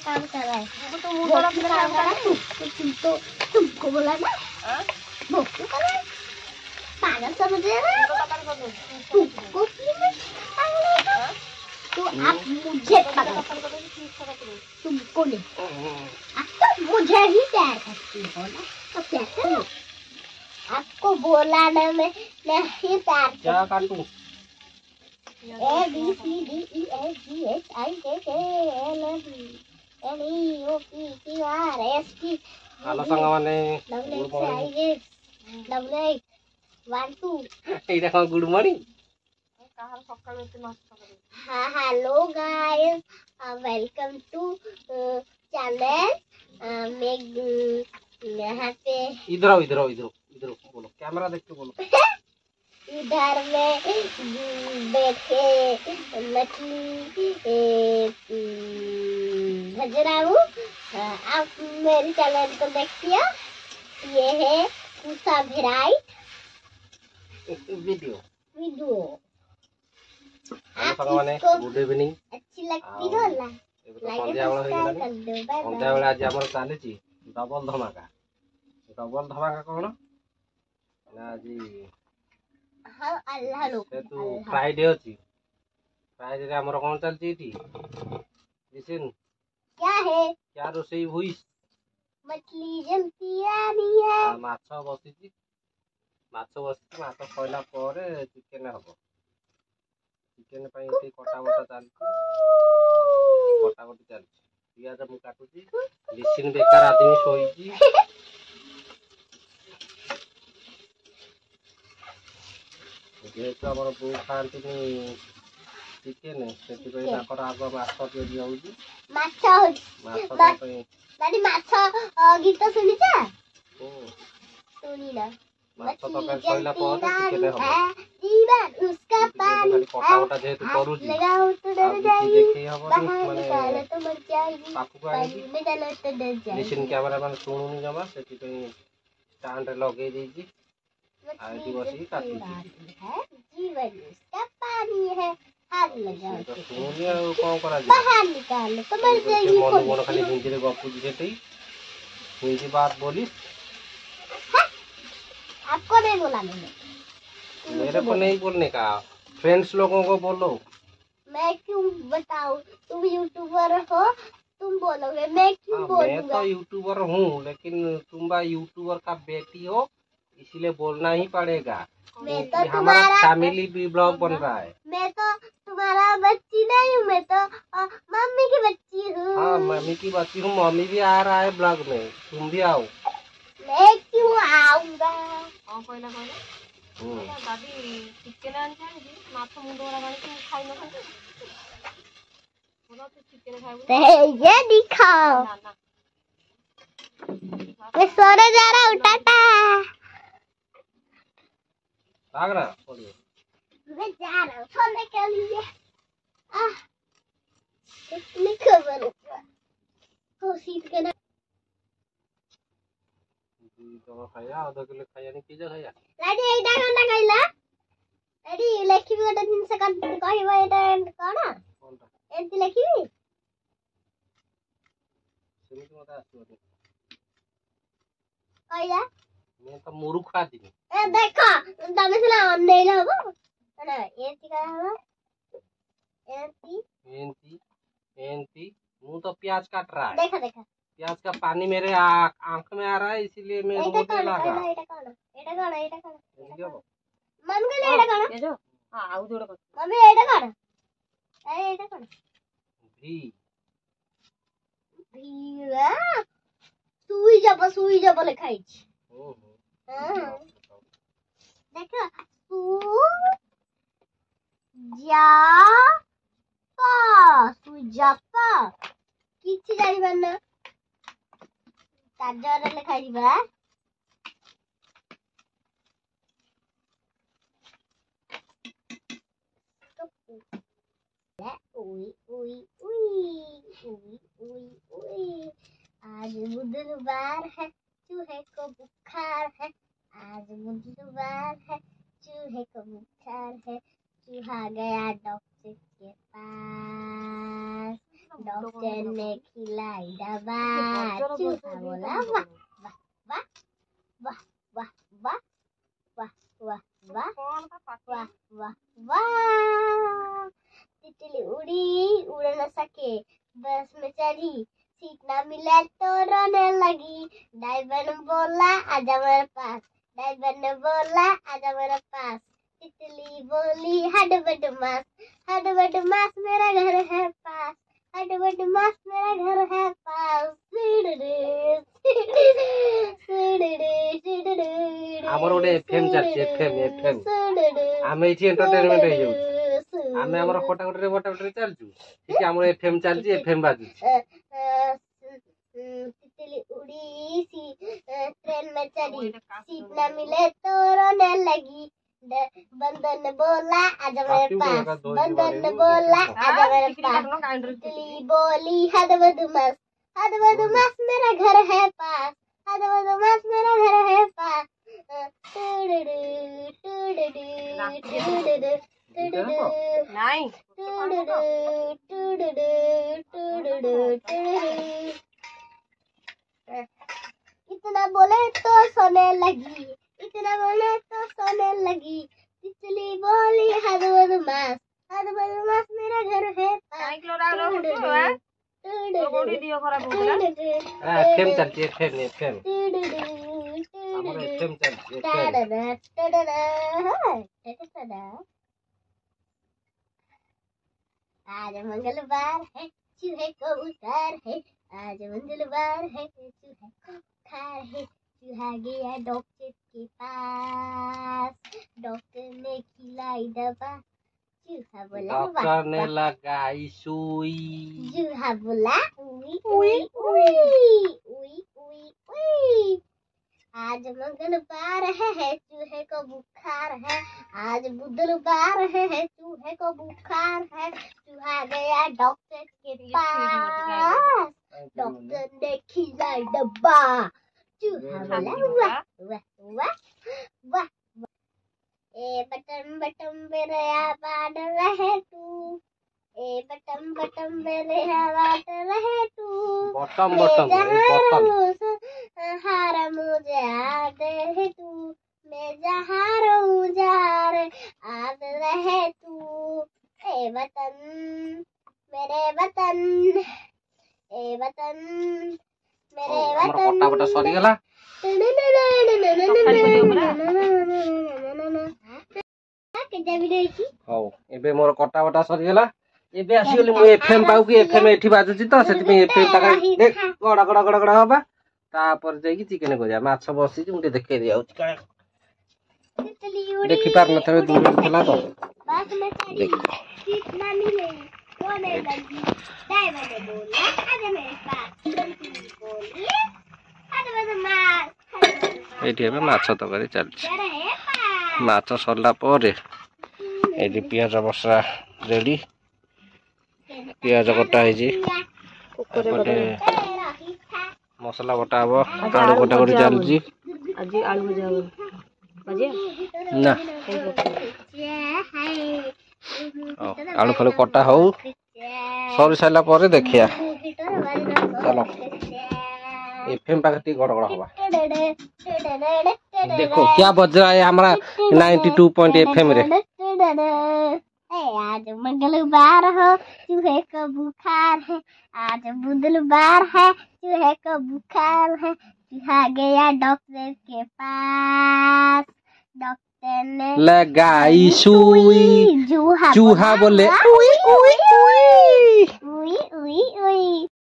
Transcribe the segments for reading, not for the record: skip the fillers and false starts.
काम कर रहा है वो तो मुंह वाला काम कर रहा है तो तुमको बोला ना वो क्यों कर रहा है पागल समझ रहे हो तुमको तो आप मुझे तुमको नहीं आप तो मुझे ही प्यार करती हो ना तो क्या करो आपको बोला ना मैं नहीं प्यार क्या काटूं A B C D E F G H I J K L M N E O P Q R S T आलो संग माने W 1 2 एटा कोन गुड मॉर्निंग कहां सकाळ एते नाश्ता करे हां hello guys welcome to channel मैं यहां पे इधर आओ बोलो कैमरा देख के बोलो इधर में बैठ के मछली भज रहा हूँ आप मेरे चैनल को देखिए ये है उषा भेराइट वीडियो आपको गुड इवनिंग अच्छी लगती हो ना संध्या बेला आज हमर चाले छी डबल धमाका कोन ना जी हां अल्लाह लो तू फ्राइडे अछि फ्राइडे रे हमर कोन चल छी टी लिसन क्या रोसई हुई मछली जलती आ रही है माछ बसी माछ खइला परे चिकन हबो चिकन पई एठी कटा बटा चल पियाज मु काटू छी लिसन बेकार आदमी सोई छी जेहेतु आम बो खाती चिकेन से आग माछ गीत शुणी सैला उसका पानी कटा जेहेतु करूँ कैमरा मान शुणुनि जमा से स्टांड लगे देती बस काटू उसका पानी है हाथ लगा कौन करा बाहर निकालो तो मर जाएगी मन मन खाली हिंदी रे गपुजी सेठी हिंदी बात बोली आपको नहीं बोला मैंने मेरे को नहीं बोलने का फ्रेंड्स लोगों को बोलो मैं क्यों बताऊं तुम यूट्यूबर हो तुम बोलोगे मैं क्यों बोलूंगा मैं तो यूट्यूबर हूँ लेकिन तुम यूट्यूबर का बेटी हो इसीलिए बोलना ही पड़ेगा मैं तो हमारा फैमिली भी ब्लॉग बन रहा है मैं तो तुम्हारा बच्ची नहीं हूँ मैं तो मम्मी की बच्ची हूँ हाँ मम्मी की बच्ची हूँ मम्मी भी आ रहा है ब्लॉग में तुम भी आओ मैं क्यों आऊंगा दादी चिकेन आनी माछ मुंड वाला खाई न ये दिखाओ मैं सोने जा रहा हूँ टाटा भाग रहा मैं जा रहा हूँ सोने के लिए इतनी खबर हो सीट के ना तो खाया आधा किलो खाया नहीं किजा खाया लाडी एटा कोनटा कहला लाडी लेखिबी गोटे दिन से कहबो एटा कोन कोनटा एंती लेखिबी सेमिति मत आसो कहला मैं तो मुरुखा दिनी ए देखो तमे सिला अनेले हबो ना एंती का हबो एंती मुंह तो प्याज काट रहा है देखा प्याज का पानी मेरे आंख में आ रहा है इसीलिए मैं रोने लगा एटा कोन मम्मी को एटा कोन ये जो हां आउ जोड़ कोन मम्मी एटा कोन ए एटा कोन भी सुई जब लिखाई छी ओहो हां देखो सुजाता किछि जानि बन्ना चार्जर लिखाई बा आज बुधवार है, चूहे को बुखार है। आज बुधवार है, चूहे को बुखार है। चूहा गया डॉक्टर के पास, डॉक्टर ने खिलाई दवा। चूहा बोला वाह वाह वाह वाह वाह वाह वाह वाह वाह वाह वाह वाह। तितली उड़ी उड़ न सके, बस में चढ़ी, सीट ना मिले तो रोने लगी। ड्राइवर ने बोला आजा मेरे पास, ड्राइवर ने बोला आजा मेरे पास। तितली बोली हड बड मास, हड बड मास मेरा घर है पास, हड बड मास मेरा घर है पास। ଆମର ଗୋଟେ ଏଫଏମ ଚାଲିଛି ଏଫଏମ ଆମେ ଏଠି ଏଣ୍ଟରଟେନମେଣ୍ଟ ହେଇଯାଉଛୁ ଆମେ ଆମର କଟାକଟିରେ ବଟାକଟିରେ ଚାଲିଛୁ ସେଠି ଆମର ଏଫଏମ ଚାଲିଛି ଏଫଏମ ବାଜୁଛି तितली उड़ी सी ट्रेन में चढ़ी, सीट न मिले तो रोने लगी। बंदर ने बोला आजा मेरे पास, बंदर ने बोला आजा मेरे पास। तितली बोली हद बदमाश, हद बदमाश मेरा घर है पास, हद बदमाश मेरा घर है पास। इतना बोले तो सोने लगी, इतना बोले तो सोने लगी। तितली बोली हद बदमाश मेरा घर है पास। एफएम ଚାଲିଛି ଏଫଏମ ଆମର ଏଫଏମ ଚାଲିଛି आज मंगलवार है, चूहे को बुखार है। आज मंगलवार है, चूहे को बुखार है। चूहा गया डॉक्टर के पास, डॉक्टर ने खिलाई दवा। चूहा बोला डॉक्टर ने लगाई सुई, चूहा बोला उई उई उई उई उई उई। आज मंगलवार है, चूहे को बुखार है। आज बुधवार है, चूहे को बुखार है। चूहा गया डॉक्टर के पास, डॉक्टर ने खिलाई दवा। चूहा बोला वाह वाह वाह वाह। ए बटन बटन मेरे आवाज रहे तू, ए बटन बटन मेरे आवाज रहे तू। बटन बटन बटन हार मुझे आदे है तू, मैं जहाँ रहूं जार आद रहे तू। ए वतन मेरे वतन, ए वतन मेरे वतन। कटा बटा सरी गला ହଉ ଏବେ ମୋର କଟା ବଟା ସରିଗଲା ଏବେ ଆସିଗଲି ମୁଁ ଏଫଏମ ପାଉ କି ଏଫଏମ ଏଠି ବାଜୁଛି ତ ସେଥିପାଇଁ ଏଫଏମ ପାଖରେ ଗଡ ଗଡ ଗଡ ଗଡ ହବା ତାପରେ ଯାଇକି ଚିକେନ କରିବା ମାଛ ବସିଛି ମୁଁ ଟିକେ ଦେଖେଇ ଦିଆଉଛି ଦେଖି ପାରୁନଥିବେ ଦୂରରେ ଥିଲା ତ ଦେଖ ଏଇଠି ଏବେ ମାଛ ତରକାରୀ ଚାଲିଛି ମାଛ ସରିଲା ପରେ ଏଇଠି ପିଆଜ ମସଲା ରେଡି ପିଆଜ କଟା ହେଇଛି ଏପଟେ ମସଲା ବଟା ହବ ଆଳୁ କଟାକଟି ଚାଲିଛି ନା ଆଳୁ ଫାଳୁ କଟା ହଉ ସରି ସାରିଲା ପରେ ଦେଖିବା ଚାଲ एफएम पाखे टी गड़गड़ हवा देखो क्या बज रहा है हमारा 92 एफएम रे। आज मंगलवार हो, चूहे को बुखार है। आज बुधवार है, चूहे को बुखार है। चूहा गया डॉक्टर के पास, डॉक्टर ने लगाई सुई। चूहा बोले उई उई उई उई उई उई।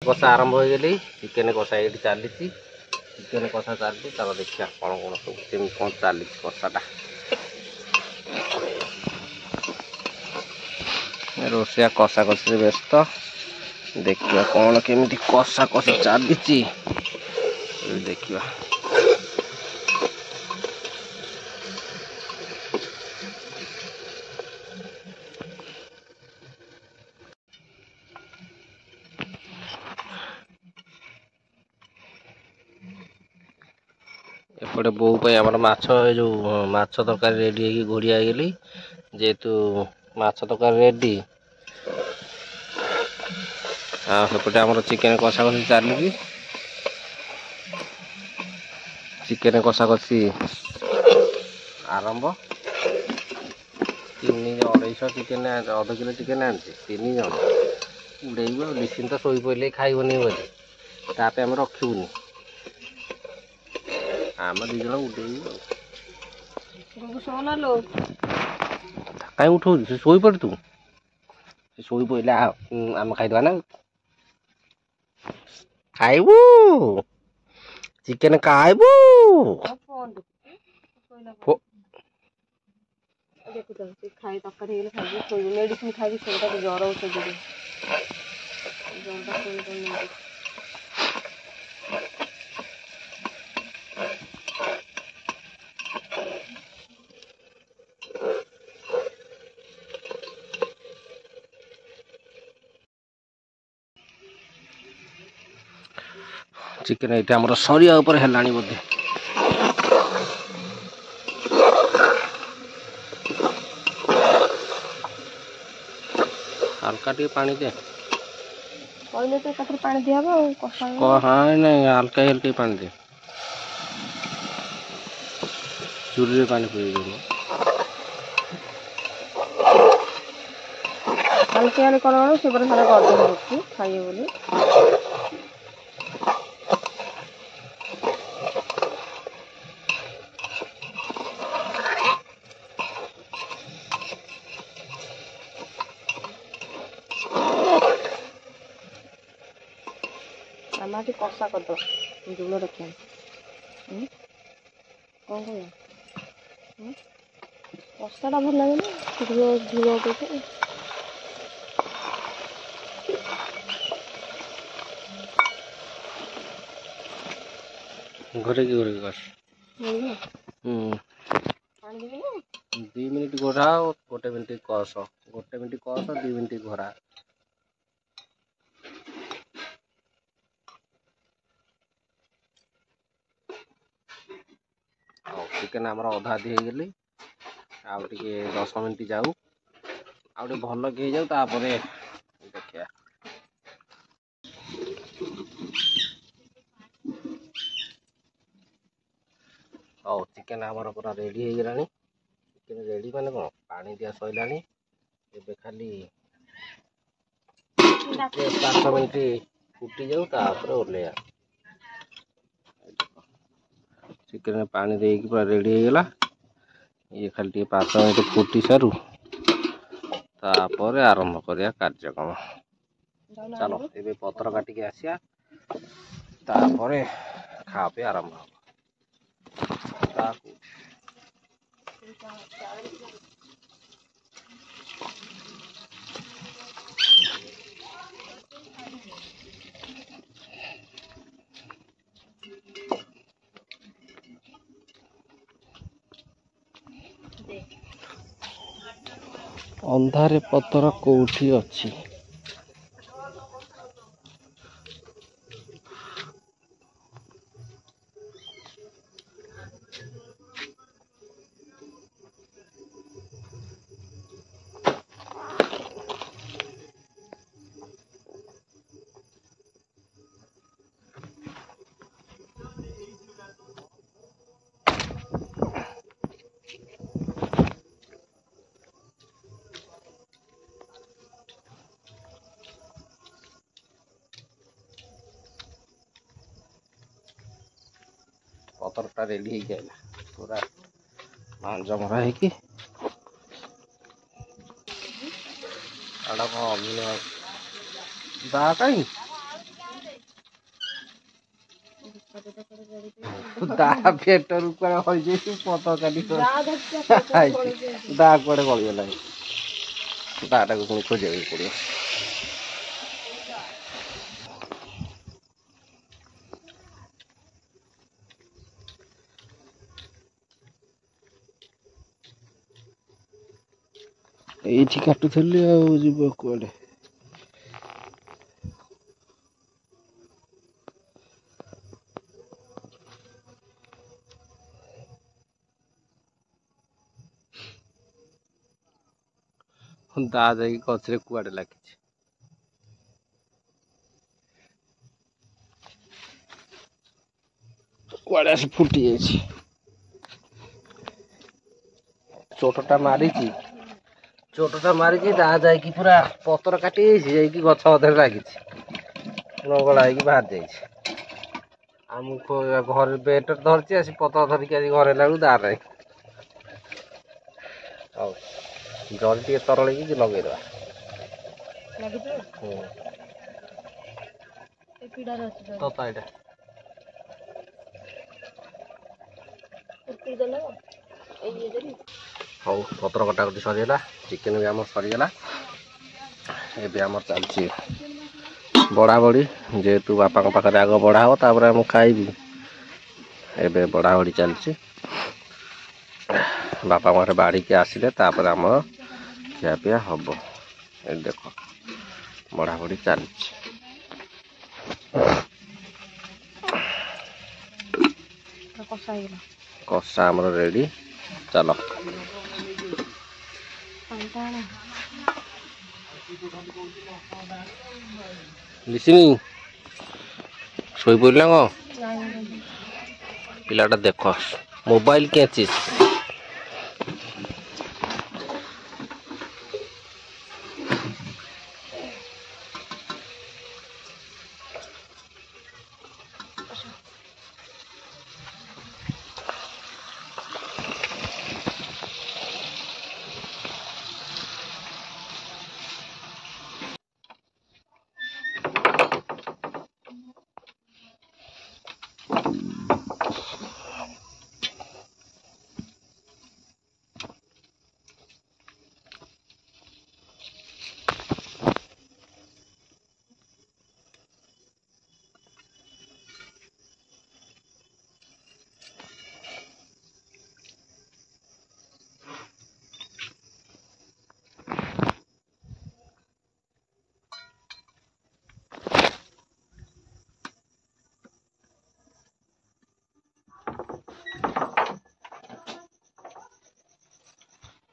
कषा आरंभ हो गली चिकेन कषा ये चली चिकेन कषा चलती चलो देखिए कौन कौन सब कौन चली कषाटा रोसिया कषा कषि व्यस्त देखिए कौन केमी कषा कषि चली देखिए एपटे बोऊ पे आमर माछ जो माछ तरकारी रेडी है घोड़ी आईगली जेहेतु माछ तरकारी रेडी आपटे आमर चिकेन कषा कषि चली चिकेन कषा कषि आरंभ 250 चिकेन 1/2 किलो चिकेन आनছি 3 जन उड़ेब लिसिन तो शोई पड़े खाइबनी बोली तापे आम रखुनी आम 2 जन उड़ेब कहीं उठौ से शोई पड़ तू शोई पड़े आम खाइदवा ना खाइबू चिकेन खाइबू खाई तक मेडिसिन खाई ज्वर औषध चिकेन ये आम सरिया है बोधे हल्का टे पानी दे कहले तो कथर पानी दिया हाँ नहीं हल्का हल्का पानी दे चूल्हे पानी पूरी दे हल्के हल्के कर से सारा कर खाइए बोली आमाटी कषा कर दो झोल रखिए कौन कह कषाटा भल लगे ना झोल झोल अपेक्षा घरे की घरे कस 2 मिनट घोरा 1 मिनट कस 1 मिनट कस 2 मिनट घोरा चिकेन आमर अधा अधी हो गली आउे 10 मिनट जाऊ आउे भल कि जाऊ तापर देखिया चिकेन आमर पूरा रेडी हो गलानी चिकेन रेडी माने कौन पानी दिया सैलानी एबे खाली 5 मिनट फुटी जाऊ तापर ओल्हेया चिकेन पानी देकी पूरा रेडी हो गला ये खाली 5 मिनट फुटी सारू तापर आरंभ करिया कार्यक्रम चलो ये पत्र काटिक आसिया तापर खा पे आरंभ अंधारे पतर कोठी अछि पतरटा रेडी हो पूरा मांज मरा है दा कहीं दा पेटर पतर काटी दा कड़े गलगला दाटा को खोजा पड़ो ये काटुली आब कड़े ତା ଯାଇକି ଗଛରେ କୁଆଡ଼େ ଲାଗିଛି। କୁଆଡ଼େ ଆସି ଫୁଟି ଯାଇଛି। ଚୋଟଟା ମାରିଛି ତା ଯାଇକି ପୁରା ପତର କାଟି ଯାଇଛି, ଯାଇକି ଗଛ ଅଧରେ ଲାଗିଛି, ଲଙ୍ଗଳା ହେଇକି ବାହାରି ଯାଇଛି। ଆଉ ମୁଁ ଘରେ ବେଟରେ ଧରିଛି, ଆସି ପତର ଧରିକି ଆସି ଘରେ ହେଲା ବେଳକୁ ଦାର ନାହିଁ। ହଉ ଜରି ଟିକେ ତରଳେଇକି ଲଗେଇଦବା। ତତା ଏଇଟା ହଉ ପତ୍ର କଟାକଟି ସରିଗଲା, ଚିକେନ ବି ଆମର ସରିଗଲା। ଏବେ ଆମର ଚାଲିଛି ବଢ଼ାବଢ଼ି, ଯେହେତୁ ବାପାଙ୍କ ପାଖରେ ଆଗ ବଢ଼ା ହେବ ତାପରେ ମୁଁ ଖାଇବି। ଏବେ ବଢ଼ାବଢ଼ି ଚାଲିଛି, ବାପା ଘରେ ବାଢ଼ିକି ଆସିଲେ ତାପରେ ଆମର ଖିଆପିଆ ହେବ। ଏଠି ଦେଖ ବଢ଼ାବଢ଼ି ଚାଲିଛି। କଷା ଆମର ରେଡ଼ି, ଚାଲ। ଲିସିନି ଶୋଇପଡ଼ିଲା କଣ? ପିଲାଟା ଦେଖ ମୋବାଇଲ କେଞ୍ଚିସ୍।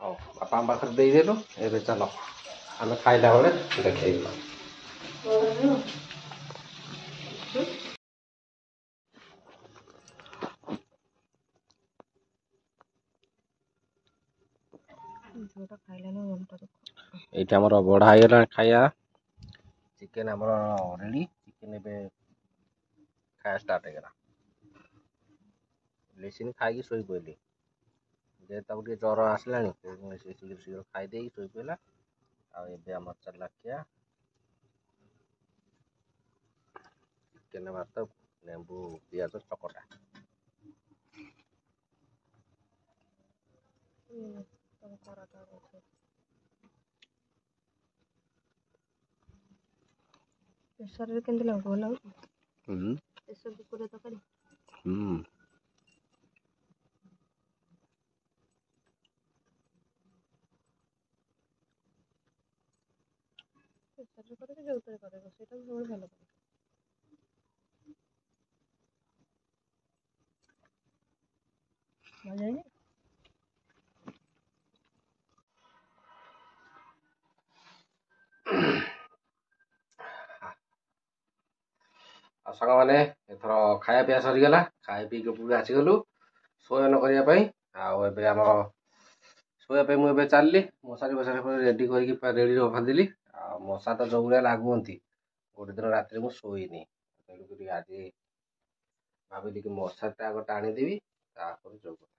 ହଉ ବାପାଙ୍କ ପାଖରେ ଦେଇଦେଲୁ, ଏବେ ଚାଲ ଆମେ ଖାଇଲା ବେଳେ ଦେଖେଇବୁ। ଏଇଠି ଆମର ବଢ଼ା ହେଇଗଲା ଖାଇବା, ଚିକେନ ଆମର ରେଡ଼ି। ଚିକେନ ଏବେ ଖାଇବା ଷ୍ଟାର୍ଟ ହେଇଗଲା। ଲିସିନି ଖାଇକି ଶୋଇପଇଲି, ଯେହେତୁ ତାକୁ ଟିକେ ଜ୍ୱର ଆସିଲାଣି ସେ ଶୀଘ୍ର ଖାଇଦେଇକି ଶୋଇପଇଲା। ଆଉ ଏବେ ଆମର ଚାଲିଲା ଖିଆ, ଚିକେନ ଭାତ, ଲେମ୍ବୁ ପିଆଜ ଚକଟା। ପ୍ରେସରରେ କେମିତି ଲାଗୁଛି? ଭଲ ଲାଗୁଛି? ପ୍ରେସର କୁକରରେ ତରକାରୀ ପ୍ରେସରରେ କରେ କି ଯୋଉଥିରେ କରେ, ସେଇଟା ବି ସବୁବେଳେ ଭଲ କରେ। ଭଲ ହେଇନି? ଆଉ ସାଙ୍ଗମାନେ ଏଥର ଖାଇବା ପିଇବା ସରିଗଲା, ଖାଇ ପିଇକି ଉପରକୁ ଆସିଗଲୁ ଶୟନ କରିବା ପାଇଁ। ଆଉ ଏବେ ଆମର ଶୋଇବା ପାଇଁ ମୁଁ ଏବେ ଚାଲିଲି, ମଶାରୀ ରେଡ଼ି କରିକି ରେଡ଼ି ରଖିଦେଲି। ଆଉ ମଶା ତ ଯୋଉ ଭଳିଆ ଲାଗୁଛନ୍ତି, ଗୋଟେ ଦିନ ରାତିରେ ମୁଁ ଶୋଇନି, ତେଣୁକରି ଆଜି ଭାବିଲି କି ମଶାରୀଟା ଆଗ ଟାଣିଦେବି ତାପରେ ଯୋଉ କଥା।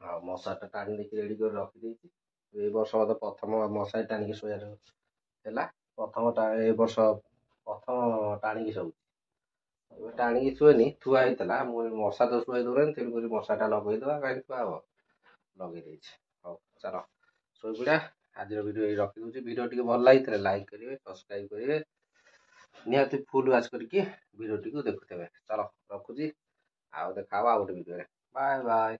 ଆଉ ମଶାରୀଟା ଟାଣି ଦେଇକି ରେଡ଼ି କରି ରଖିଦେଇଛି। ଏଇ ବର୍ଷ ମୋତେ ପ୍ରଥମ ମଶାରୀ ଟାଣିକି ଶୋଇବାର ହେଲା, ଏ ବର୍ଷ ପ୍ରଥମ ଟାଣିକି ଶୋଉଛି। ଏବେ ଟାଣିକି ଶୁଏନି, ଥୁଆ ହେଇଥିଲା, ମୁଁ ମଶା ତ ଶୁଆଇ ଦେଉନାହାନ୍ତି, ତେଣୁକରି ମଶାଟା ଲଗେଇଦେବା, କାହିଁକି ଥୁଆ ହବ, ଲଗେଇ ଦେଇଛି। ହଉ ଚାଲ ଶୋଇପଡ଼ିବା। ଆଜିର ଭିଡ଼ିଓ ଏଇ ରଖିଦେଉଛି। ଭିଡ଼ିଓ ଟିକେ ଭଲ ଲାଗିଥିଲେ ଲାଇକ୍ କରିବେ, ସବସ୍କ୍ରାଇବ୍ କରିବେ, ନିହାତି ଫୁଲ୍ ୱାଚ୍ କରିକି ଭିଡ଼ିଓଟିକୁ ଦେଖୁଥିବେ। ଚାଲ ରଖୁଛି, ଆଉ ଦେଖା ହବ ଆଉ ଗୋଟେ ଭିଡ଼ିଓରେ। Bye bye.